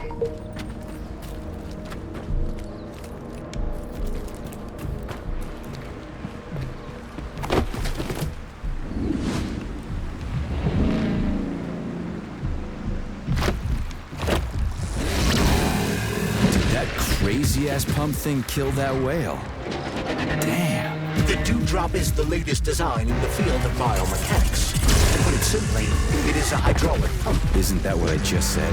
clear. That crazy-ass pump thing killed that whale. Damn. The Dewdrop is the latest design in the field of biomechanics. To put it simply, it is a hydraulic pump. Isn't that what I just said?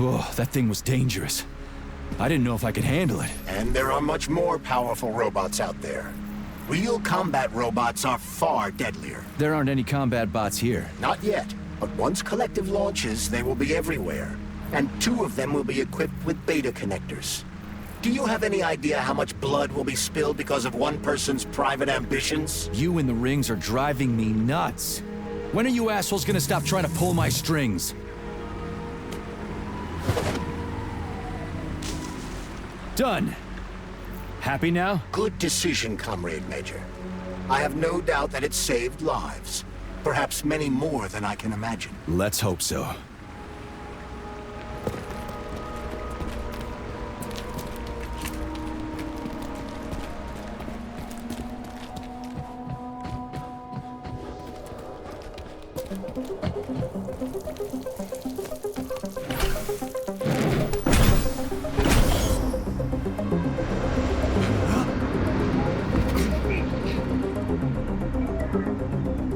Oh, that thing was dangerous. I didn't know if I could handle it. And there are much more powerful robots out there. Real combat robots are far deadlier. There aren't any combat bots here. Not yet, but once Collective launches, they will be everywhere. And 2 of them will be equipped with beta connectors. Do you have any idea how much blood will be spilled because of one person's private ambitions? You in the rings are driving me nuts. When are you assholes gonna stop trying to pull my strings? Done. Happy now? Good decision, Comrade Major. I have no doubt that it saved lives. Perhaps many more than I can imagine. Let's hope so.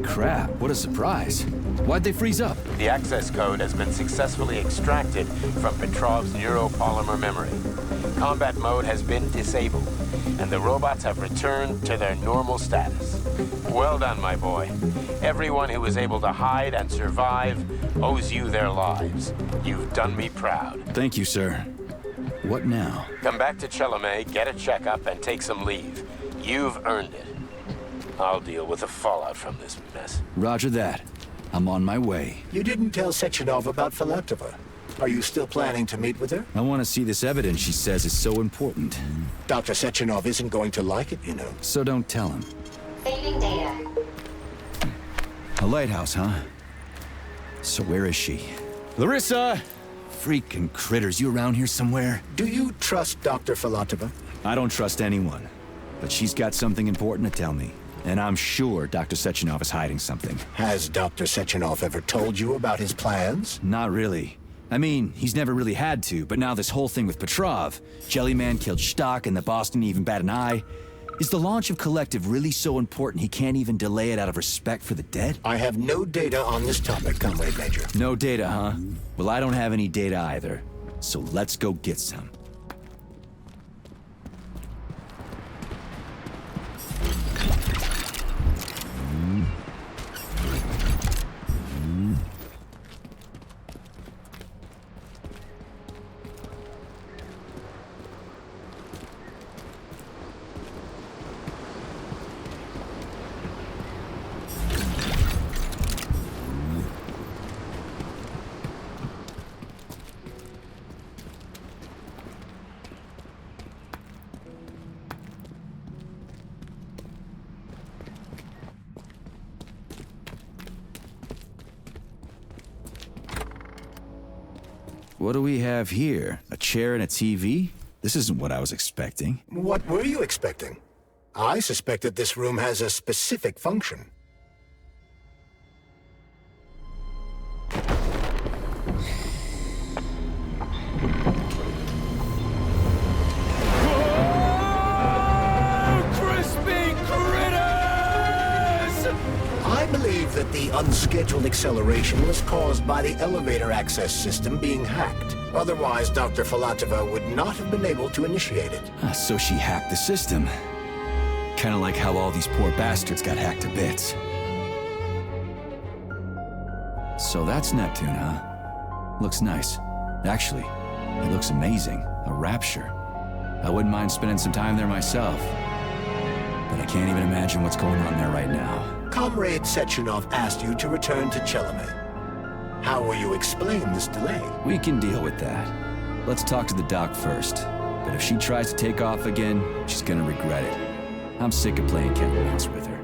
Crap, what a surprise. Why'd they freeze up? The access code has been successfully extracted from Petrov's neuropolymer memory. Combat mode has been disabled, and the robots have returned to their normal status. Well done, my boy. Everyone who was able to hide and survive owes you their lives. You've done me proud. Thank you, sir. What now? Come back to Chalamet, get a checkup, and take some leave. You've earned it. I'll deal with the fallout from this mess. Roger that. I'm on my way. You didn't tell Sechenov about Filatova. Are you still planning to meet with her? I want to see this evidence she says is so important. Dr. Sechenov isn't going to like it, you know. So don't tell him. Saving data. A lighthouse, huh? So where is she? Larissa! Freaking critters, you around here somewhere? Do you trust Dr. Filatova? I don't trust anyone. But she's got something important to tell me. And I'm sure Dr. Sechenov is hiding something. Has Dr. Sechenov ever told you about his plans? Not really. I mean, he's never really had to, but now this whole thing with Petrov, Jellyman killed Stock and the boss didn't even bat an eye. Is the launch of Collective really so important he can't even delay it out of respect for the dead? I have no data on this topic, Comrade Major. No data, huh? Well, I don't have any data either. So let's go get some. What do we have here? A chair and a TV? This isn't what I was expecting. What were you expecting? I suspected this room has a specific function. I believe that the unscheduled acceleration was caused by the elevator access system being hacked. Otherwise, Dr. Filatova would not have been able to initiate it. So she hacked the system. Kinda like how all these poor bastards got hacked to bits. So that's Neptune, huh? Looks nice. Actually, it looks amazing. A rapture. I wouldn't mind spending some time there myself. But I can't even imagine what's going on there right now. Comrade Sechenov asked you to return to Chalamet. How will you explain this delay? We can deal with that. Let's talk to the doc first. But if she tries to take off again, she's gonna regret it. I'm sick of playing cat and mouse with her.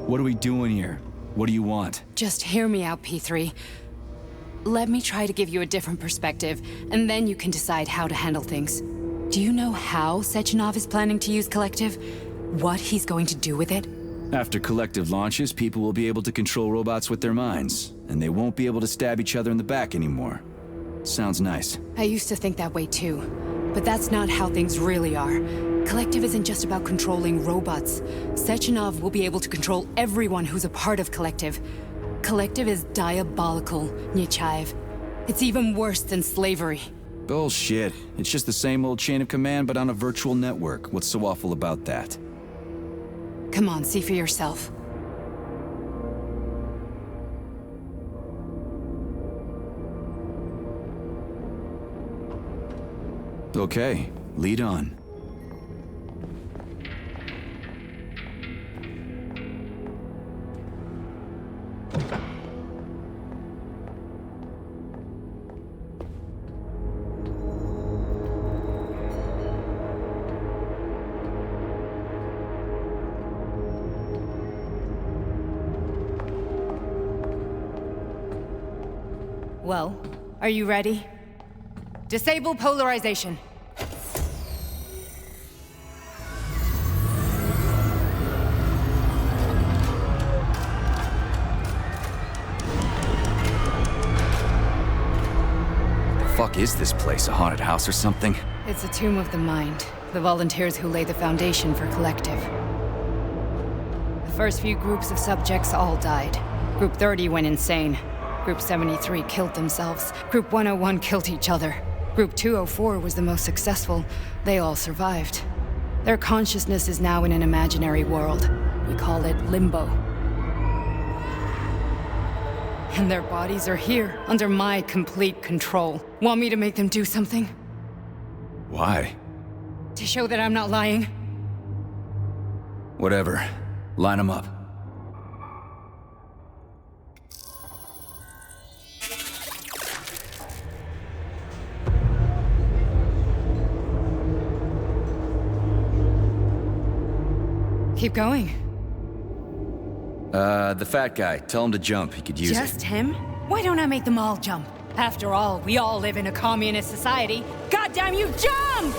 What are we doing here? What do you want? Just hear me out, P3. Let me try to give you a different perspective, and then you can decide how to handle things. Do you know how Sechenov is planning to use Collective? What he's going to do with it? After collective launches, people will be able to control robots with their minds, and they won't be able to stab each other in the back anymore. Sounds nice. I used to think that way too, but that's not how things really are. Collective isn't just about controlling robots. Sechenov will be able to control everyone who's a part of Collective. Collective is diabolical, Nechayev. It's even worse than slavery. Bullshit. It's just the same old chain of command, but on a virtual network. What's so awful about that? Come on, see for yourself. Okay, lead on. Well, are you ready? Disable polarization. Fuck is this place? A haunted house or something? It's a tomb of the mind. The volunteers who lay the foundation for Collective. The first few groups of subjects all died. Group 30 went insane. Group 73 killed themselves. Group 101 killed each other. Group 204 was the most successful. They all survived. Their consciousness is now in an imaginary world. We call it Limbo. And their bodies are here, under my complete control. Want me to make them do something? Why? To show that I'm not lying? Whatever. Line them up. Keep going. The fat guy. Tell him to jump. He could use it. Just him? Why don't I make them all jump? After all, we all live in a communist society. Goddamn you, jump!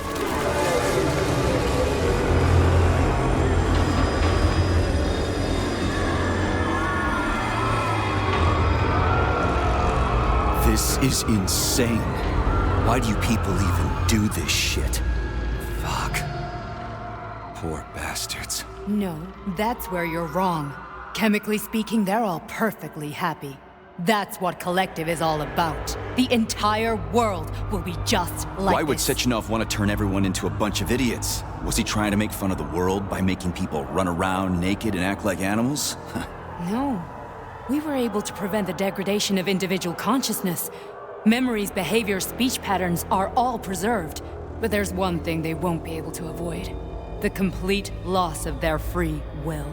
This is insane. Why do you people even do this shit? Fuck. Poor bastards. No, that's where you're wrong. Chemically speaking, they're all perfectly happy. That's what Collective is all about. The entire world will be just like Why would this. Sechenov want to turn everyone into a bunch of idiots? Was he trying to make fun of the world by making people run around naked and act like animals? No. We were able to prevent the degradation of individual consciousness. Memories, behaviors, speech patterns are all preserved. But there's one thing they won't be able to avoid. The complete loss of their free will.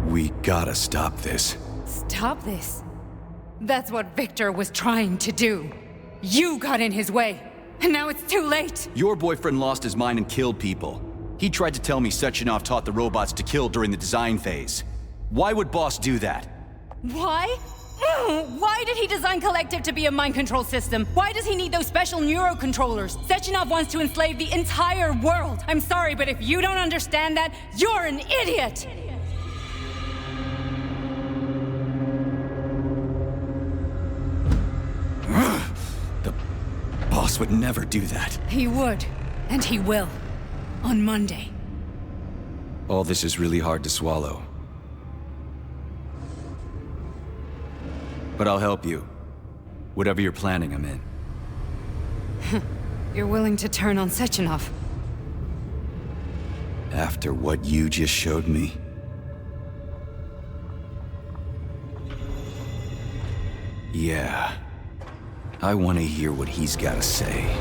We gotta stop this. Stop this. That's what Victor was trying to do. You got in his way, and now it's too late. Your boyfriend lost his mind and killed people. He tried to tell me Sechenov taught the robots to kill during the design phase. Why would Boss do that? Why? Why did he design Collective to be a mind control system? Why does he need those special neurocontrollers? Sechenov wants to enslave the entire world. I'm sorry, but if you don't understand that, you're an idiot! The Boss would never do that. He would, and he will. On Monday. All this is really hard to swallow. But I'll help you. Whatever you're planning, I'm in. You're willing to turn on Sechenov? After what you just showed me? Yeah. I want to hear what he's got to say.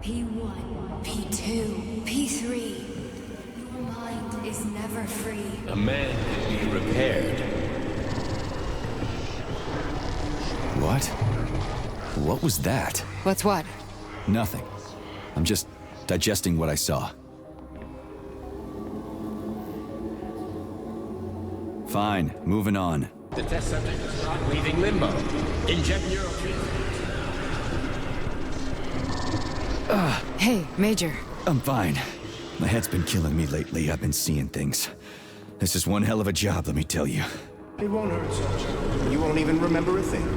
P1, P2, P3. Your mind is never free. A man can be repaired. What? What was that? What's what? Nothing. I'm just digesting what I saw. Fine, moving on. The test subject is not leaving limbo. Inject neurotransmitters. Hey, Major. I'm fine. My head's been killing me lately. I've been seeing things. This is one hell of a job, let me tell you. It won't hurt, Sergeant. You won't even remember a thing.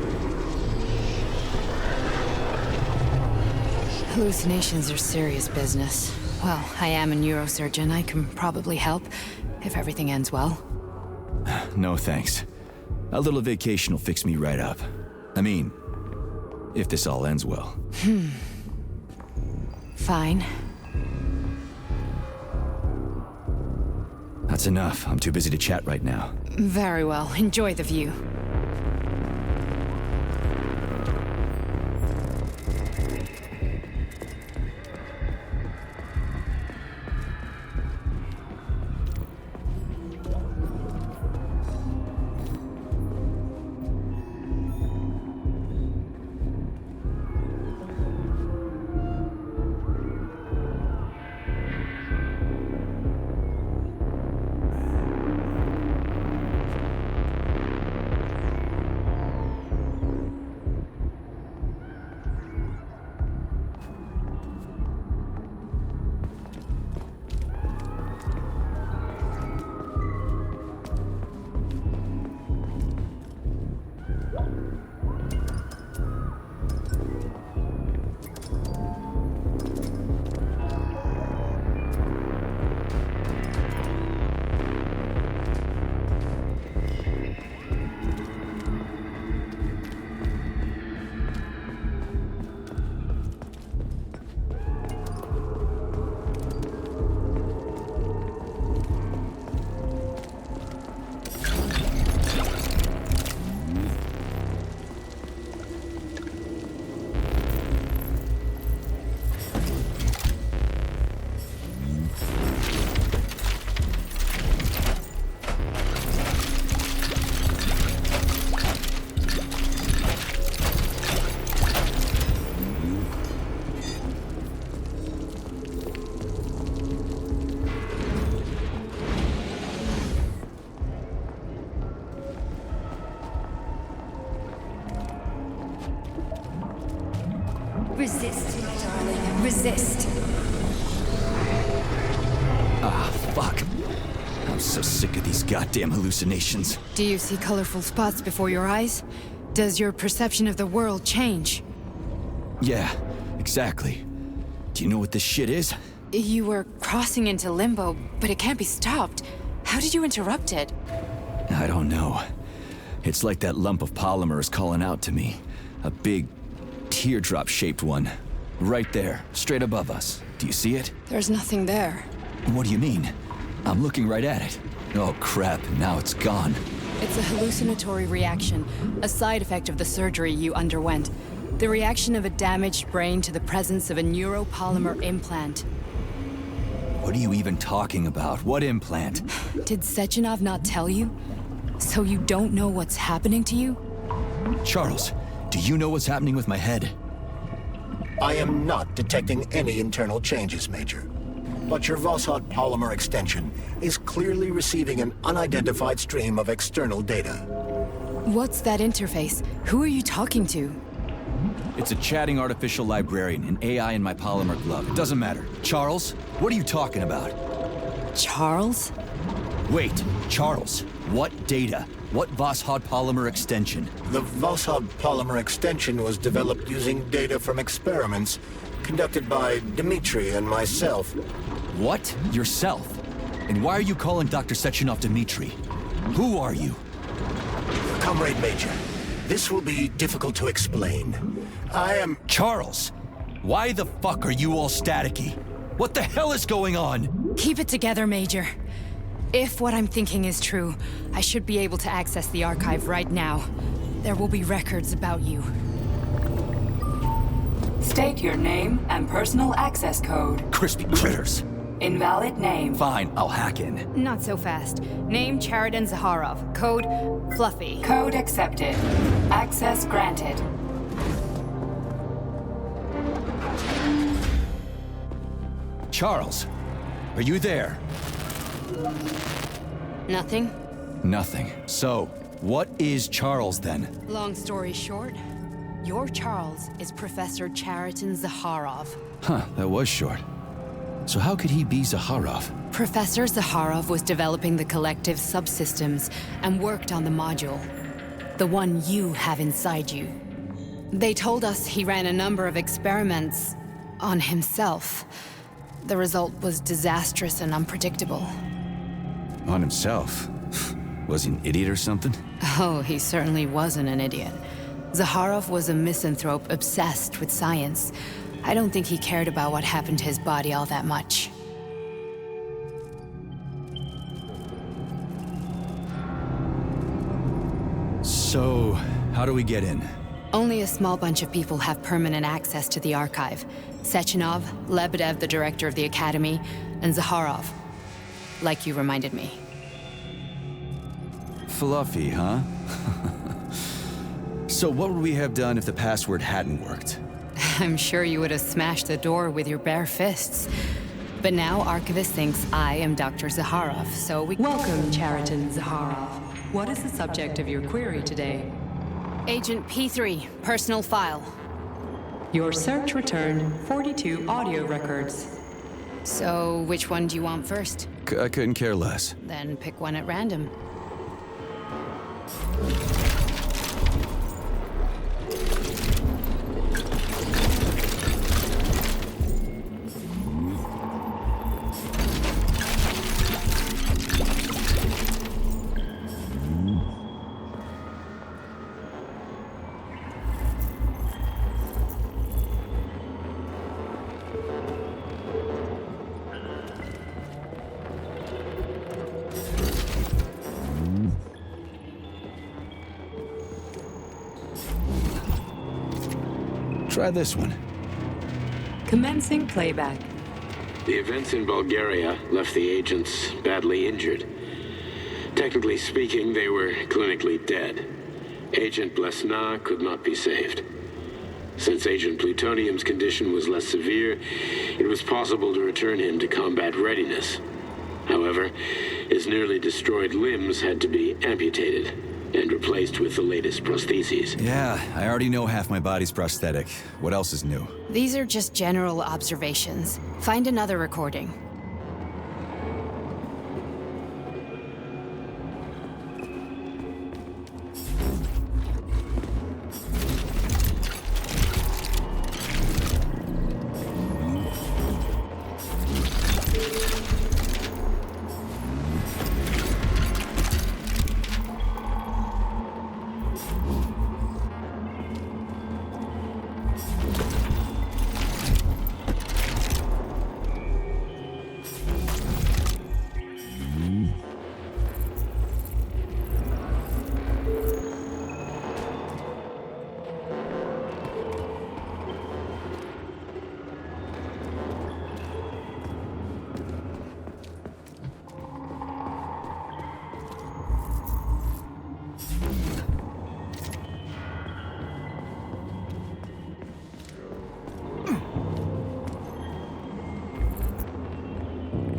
Hallucinations are serious business. Well, I am a neurosurgeon. I can probably help, if everything ends well. No thanks. A little vacation will fix me right up. I mean, if this all ends well. Fine. That's enough. I'm too busy to chat right now. Very well. Enjoy the view. Resist, my darling. Resist. Ah, fuck. I'm so sick of these goddamn hallucinations. Do you see colorful spots before your eyes? Does your perception of the world change? Yeah, exactly. Do you know what this shit is? You were crossing into limbo, but it can't be stopped. How did you interrupt it? I don't know. It's like that lump of polymer is calling out to me. A big, teardrop-shaped one. Right there, straight above us. Do you see it? There's nothing there. What do you mean? I'm looking right at it. Oh crap, now it's gone. It's a hallucinatory reaction, a side effect of the surgery you underwent. The reaction of a damaged brain to the presence of a neuropolymer implant. What are you even talking about? What implant? Did Sechenov not tell you? So you don't know what's happening to you? Charles, do you know what's happening with my head? I am not detecting any internal changes, Major. But your Voshod polymer extension is clearly receiving an unidentified stream of external data. What's that interface? Who are you talking to? It's a chatting artificial librarian, an AI in my polymer glove. It doesn't matter. Charles, what are you talking about? Charles? Wait, Charles, what data? What Voshod polymer extension? The Voshod polymer extension was developed using data from experiments conducted by Dmitri and myself. What? Yourself? And why are you calling Dr. Sechenov Dmitri? Who are you? Comrade Major, this will be difficult to explain. I am... Charles, why the fuck are you all staticky? What the hell is going on? Keep it together, Major. If what I'm thinking is true, I should be able to access the archive right now. There will be records about you. State your name and personal access code. Crispy critters. Invalid name. Fine, I'll hack in. Not so fast. Name Charidan Zaharov. Code Fluffy. Code accepted. Access granted. Charles, are you there? Nothing? Nothing. So, What is Charles, then? Long story short, your Charles is Professor Chariton Zaharov. Huh, that was short. So how could he be Zaharov? Professor Zaharov was developing the collective subsystems and worked on the module. The one you have inside you. They told us he ran a number of experiments on himself. The result was disastrous and unpredictable. On himself? Was he an idiot or something? Oh, he certainly wasn't an idiot. Zaharov was a misanthrope obsessed with science. I don't think he cared about what happened to his body all that much. So, how do we get in? Only a small bunch of people have permanent access to the archive. Sechenov, Lebedev, the director of the Academy, and Zaharov. Like you reminded me. Fluffy, huh? So what would we have done if the password hadn't worked? I'm sure you would have smashed the door with your bare fists. But now Archivist thinks I am Dr. Zaharov, so we— Welcome, Chariton Zaharov. What is the subject of your query today? Agent P3, personal file. Your search returned 42 audio records. So, which one do you want first? I couldn't care less. Then pick one at random. Try this one. Commencing playback. The events in Bulgaria left the agents badly injured. Technically speaking, they were clinically dead. Agent Blesna could not be saved. Since Agent Plutonium's condition was less severe, it was possible to return him to combat readiness. However, his nearly destroyed limbs had to be amputated and replaced with the latest prostheses. Yeah, I already know half my body's prosthetic. What else is new? These are just general observations. Find another recording.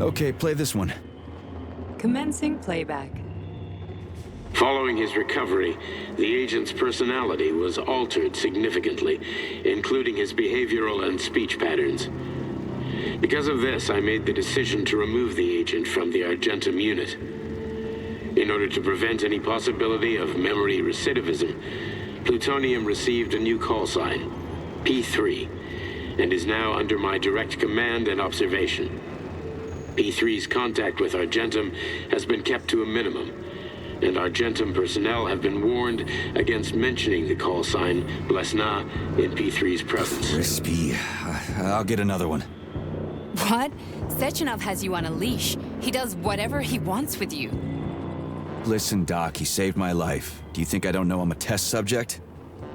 Okay, play this one. Commencing playback. Following his recovery, the agent's personality was altered significantly, including his behavioral and speech patterns. Because of this, I made the decision to remove the agent from the Argentum unit. In order to prevent any possibility of memory recidivism, Plutonium received a new call sign, P3, and is now under my direct command and observation. P3's contact with Argentum has been kept to a minimum, and Argentum personnel have been warned against mentioning the call sign Blesna in P3's presence. Crispy. I'll get another one. What? Sechenov has you on a leash. He does whatever he wants with you. Listen, Doc, he saved my life. Do you think I don't know I'm a test subject?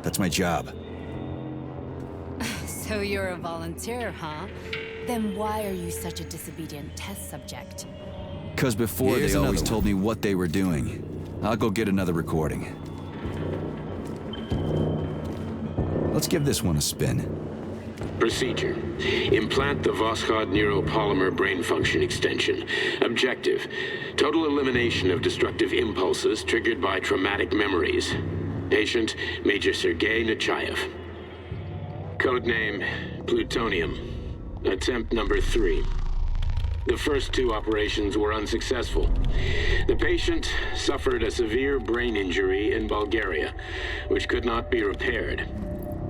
That's my job. So you're a volunteer, huh? Then why are you such a disobedient test subject? Because before Here's they always another told me what they were doing. I'll go get another recording. Let's give this one a spin. Procedure. Implant the Voskhod neuropolymer brain function extension. Objective. Total elimination of destructive impulses triggered by traumatic memories. Patient, Major Sergei Nechayev. Codename, Plutonium. Attempt number 3. The first 2 operations were unsuccessful. The patient suffered a severe brain injury in Bulgaria, which could not be repaired.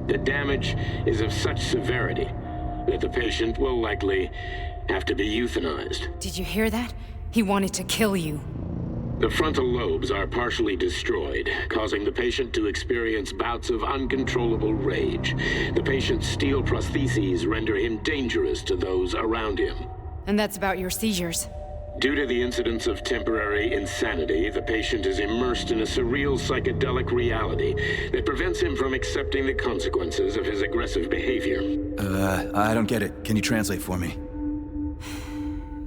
The damage is of such severity that the patient will likely have to be euthanized. Did you hear that? He wanted to kill you. The frontal lobes are partially destroyed, causing the patient to experience bouts of uncontrollable rage. The patient's steel prostheses render him dangerous to those around him. And that's about your seizures. Due to the incidence of temporary insanity, the patient is immersed in a surreal psychedelic reality that prevents him from accepting the consequences of his aggressive behavior. I don't get it. Can you translate for me?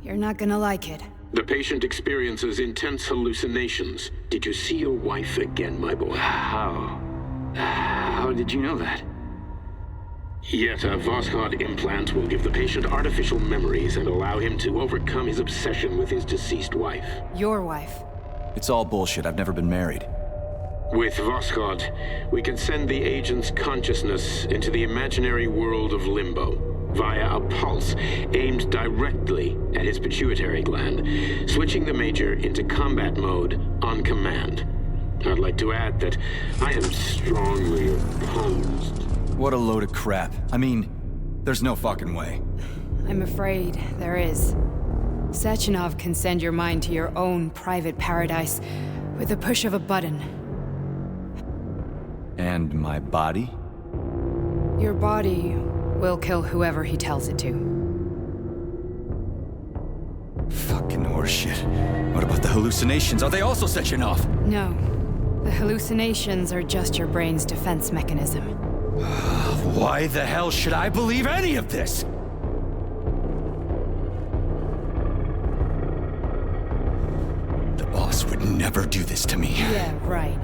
You're not gonna like it. The patient experiences intense hallucinations. Did you see your wife again, my boy? How did you know that? Yet a Voskhod implant will give the patient artificial memories and allow him to overcome his obsession with his deceased wife. Your wife. It's all bullshit. I've never been married. With Voskhod, we can send the agent's consciousness into the imaginary world of limbo via a pulse aimed directly at his pituitary gland, switching the Major into combat mode on command. I'd like to add that I am strongly opposed. What a load of crap. I mean, there's no fucking way. I'm afraid there is. Sechenov can send your mind to your own private paradise with the push of a button. And my body? Your body will kill whoever he tells it to. Fucking horseshit. What about the hallucinations? Are they also Sechenov? No. The hallucinations are just your brain's defense mechanism. Why the hell should I believe any of this? The boss would never do this to me. Yeah, right.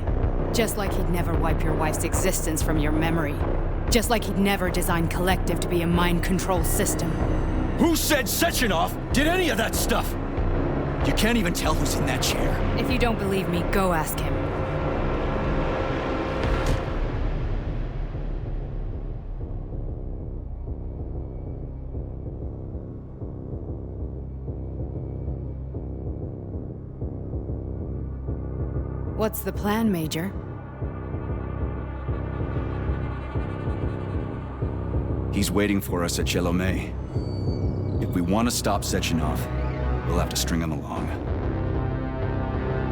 Just like he'd never wipe your wife's existence from your memory. Just like he'd never design Collective to be a mind control system. Who said Sechenov did any of that stuff? You can't even tell who's in that chair. If you don't believe me, go ask him. What's the plan, Major? He's waiting for us at Chelomey. If we want to stop Sechenov, we'll have to string him along.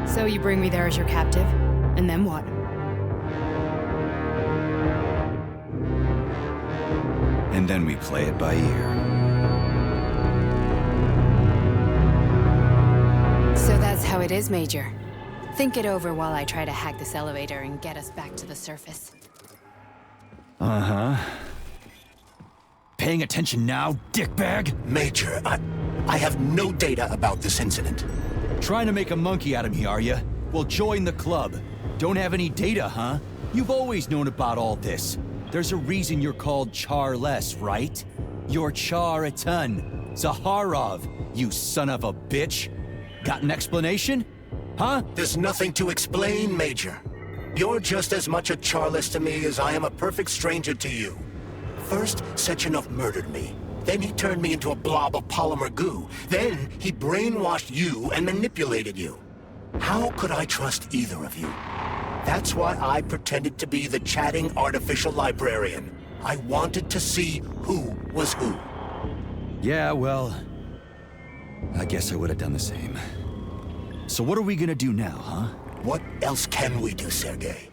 So you bring me there as your captive, and then what? And then we play it by ear. So that's how it is, Major. Think it over while I try to hack this elevator and get us back to the surface. Uh-huh. Paying attention now, dickbag? Major, I have no data about this incident. Trying to make a monkey out of me, are you? Well, join the club. Don't have any data, huh? You've always known about all this. There's a reason you're called Charless, right? You're Char-a-ton. Zaharov, you son of a bitch. Got an explanation? Huh? There's nothing to explain, Major. You're just as much a Charless to me as I am a perfect stranger to you. First, Sechenov murdered me. Then he turned me into a blob of polymer goo. Then he brainwashed you and manipulated you. How could I trust either of you? That's why I pretended to be the chatting artificial librarian. I wanted to see who was who. Yeah, well, I guess I would have done the same. So what are we gonna do now, huh? What else can we do, Sergei?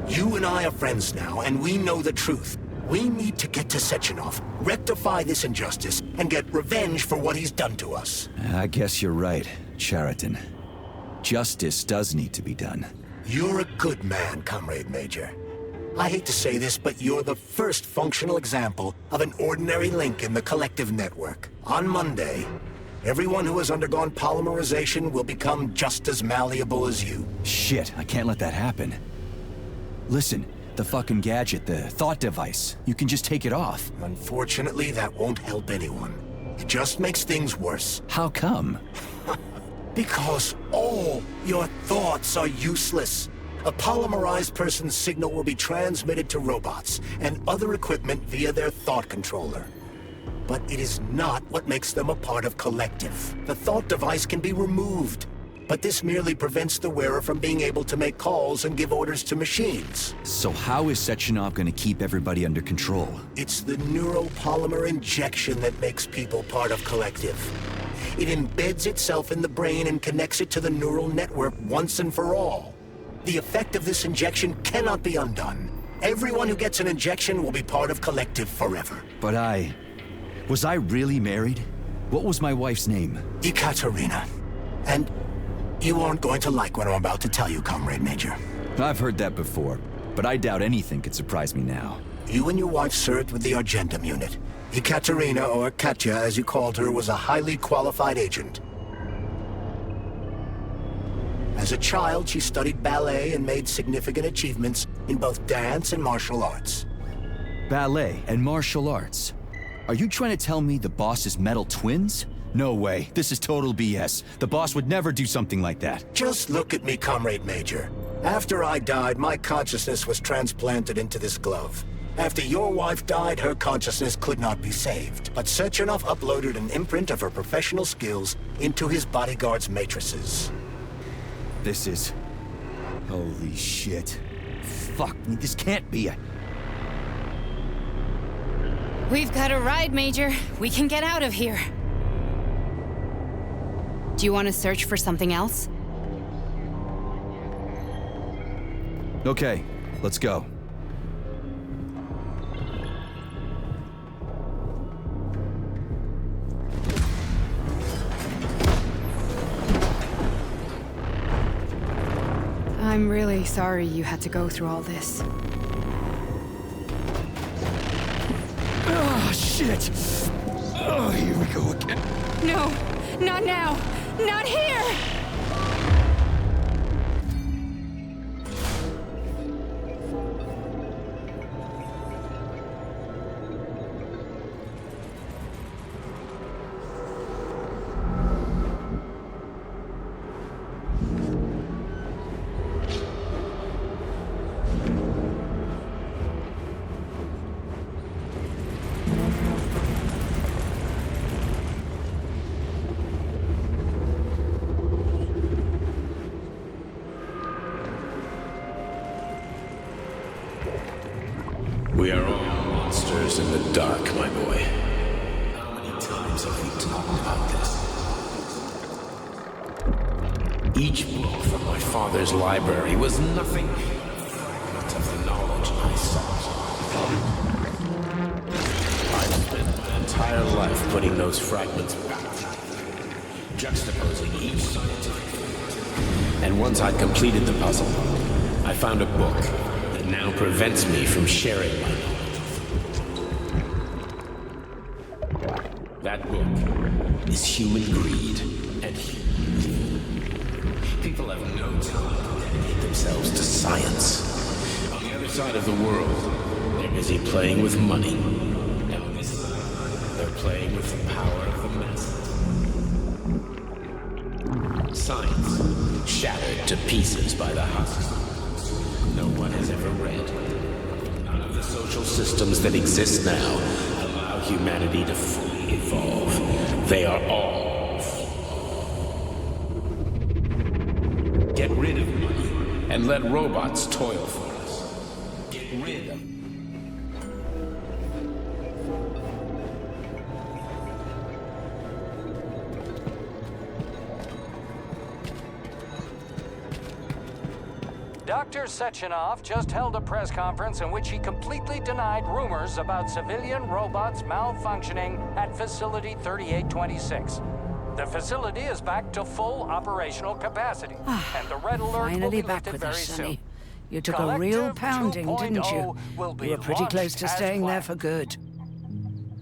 You and I are friends now, and we know the truth. We need to get to Sechenov, rectify this injustice, and get revenge for what he's done to us. I guess you're right, Chariton. Justice does need to be done. You're a good man, Comrade Major. I hate to say this, but you're the first functional example of an ordinary link in the Collective network. On Monday, everyone who has undergone polymerization will become just as malleable as you. Shit, I can't let that happen. Listen, The fucking gadget, the thought device. You can just take it off. Unfortunately, that won't help anyone. It just makes things worse. How come? Because all your thoughts are useless. A polymerized person's signal will be transmitted to robots and other equipment via their thought controller. But it is not what makes them a part of Collective. The thought device can be removed, but this merely prevents the wearer from being able to make calls and give orders to machines. So how is Sechenov gonna keep everybody under control? It's the neuropolymer injection that makes people part of Collective. It embeds itself in the brain and connects it to the neural network once and for all. The effect of this injection cannot be undone. Everyone who gets an injection will be part of Collective forever. But was I really married? What was my wife's name? Ekaterina. And you aren't going to like what I'm about to tell you, Comrade Major. I've heard that before, but I doubt anything could surprise me now. You and your wife served with the Argentum unit. Ekaterina, or Katya as you called her, was a highly qualified agent. As a child, she studied ballet and made significant achievements in both dance and martial arts. Ballet and martial arts? Are you trying to tell me the boss is metal twins? No way. This is total BS. The boss would never do something like that. Just look at me, Comrade Major. After I died, my consciousness was transplanted into this glove. After your wife died, her consciousness could not be saved. But Sechenov uploaded an imprint of her professional skills into his bodyguard's matrices. This is... Holy shit. Fuck me, this can't be a... We've got a ride, Major. We can get out of here. Do you want to search for something else? Okay, let's go. I'm really sorry you had to go through all this. Oh, shit! Oh, here we go again. No, not now! Not here! We are all monsters in the dark, my boy. How many times have we talked about this? Each book from my father's library was nothing but of the knowledge I sought. I've spent my entire life putting those fragments back, juxtaposing each scientific fact. And once I'd completed the puzzle, I found a book that now prevents me from sharing my knowledge. That book is human greed and human. People have no time to dedicate themselves to science. On the other side of the world, they're busy playing with money. And on this side, they're playing with the power of the masses. Science shattered to pieces by the husks no one has ever read. None of the social systems that exist now allow humanity to fully evolve. They are all flawed. Get rid of money and let robots toil for us. Get rid of... Dr. Sechenov just held a press conference in which he completely denied rumors about civilian robots malfunctioning at Facility 3826. The facility is back to full operational capacity, and the red alert will Finally be back lifted with very us, soon. Sonny. You took a real Collective pounding, didn't you? 2.0 will be You were pretty close launched to as staying there planned. for good.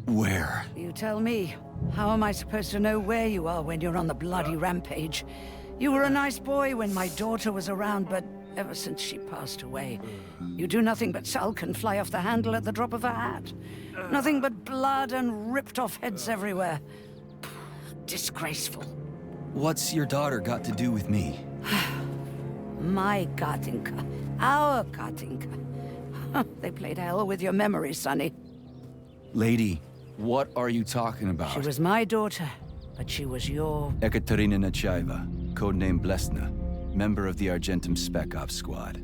Where? You tell me. How am I supposed to know where you are when you're on the bloody rampage? You were a nice boy when my daughter was around, but ever since she passed away. You do nothing but sulk and fly off the handle at the drop of a hat. Nothing but blood and ripped off heads everywhere. Disgraceful. What's your daughter got to do with me? My Katinka. Our Katinka. They played hell with your memory, Sonny. Lady, what are you talking about? She was my daughter, but she was your... Ekaterina Nechaeva, codename Blesna, member of the Argentum Spec Ops squad.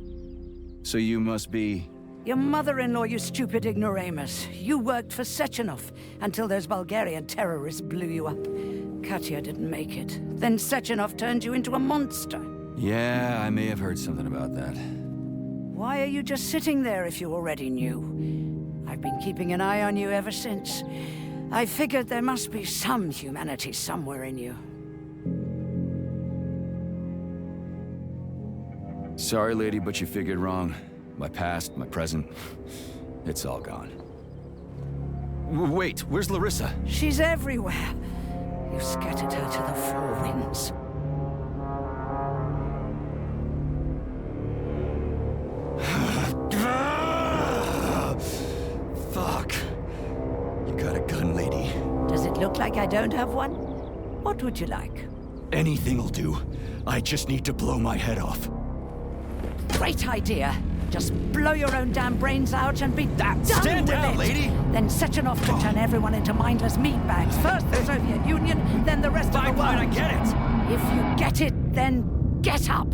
So you must be... Your mother-in-law, you stupid ignoramus. You worked for Sechenov until those Bulgarian terrorists blew you up. Katya didn't make it. Then Sechenov turned you into a monster. Yeah, I may have heard something about that. Why are you just sitting there if you already knew? I've been keeping an eye on you ever since. I figured there must be some humanity somewhere in you. Sorry, lady, but you figured wrong. My past, my present, it's all gone. Wait, where's Larissa? She's everywhere. You scattered her to the four winds. Fuck. You got a gun, lady. Does it look like I don't have one? What would you like? Anything'll do. I just need to blow my head off. Great idea. Just blow your own damn brains out and be done Stand with down, it. lady! Then Sechenov could turn everyone into mindless meatbags. First the Soviet Union, then the rest of the Fine, world. I get it. If you get it, then get up.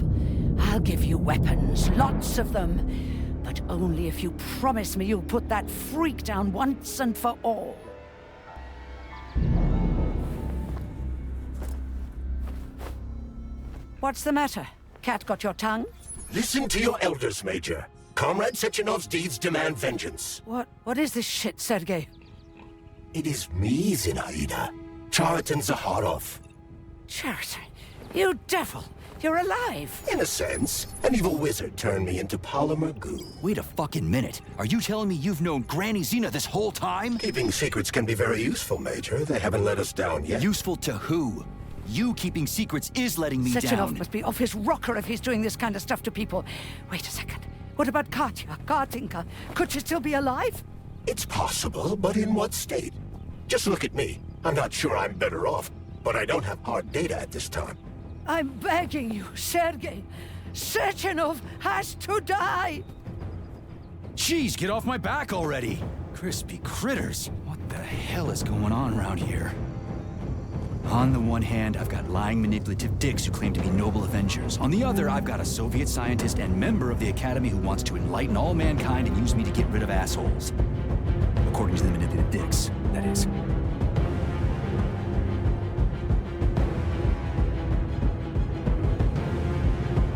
I'll give you weapons, lots of them. But only if you promise me you'll put that freak down once and for all. What's the matter? Cat got your tongue? Listen to your elders, Major. Comrade Sechenov's deeds demand vengeance. What is this shit, Sergei? It is me, Zinaida. Chariton Zaharov. Chariton, you devil! You're alive! In a sense, an evil wizard turned me into polymer goo. Wait a fucking minute. Are you telling me you've known Granny Xena this whole time? Keeping secrets can be very useful, Major. They haven't let us down yet. Useful to who? You keeping secrets is letting me Sechenov down. must be off his rocker if he's doing this kind of stuff to people. Wait a second. What about Katya, Katinka? Could she still be alive? It's possible, but in what state? Just look at me. I'm not sure I'm better off, but I don't have hard data at this time. I'm begging you, Sergei. Sechenov has to die! Jeez, get off my back already! Crispy critters. What the hell is going on around here? On the one hand, I've got lying, manipulative dicks who claim to be noble Avengers. On the other, I've got a Soviet scientist and member of the Academy who wants to enlighten all mankind and use me to get rid of assholes. According to the manipulative dicks, that is.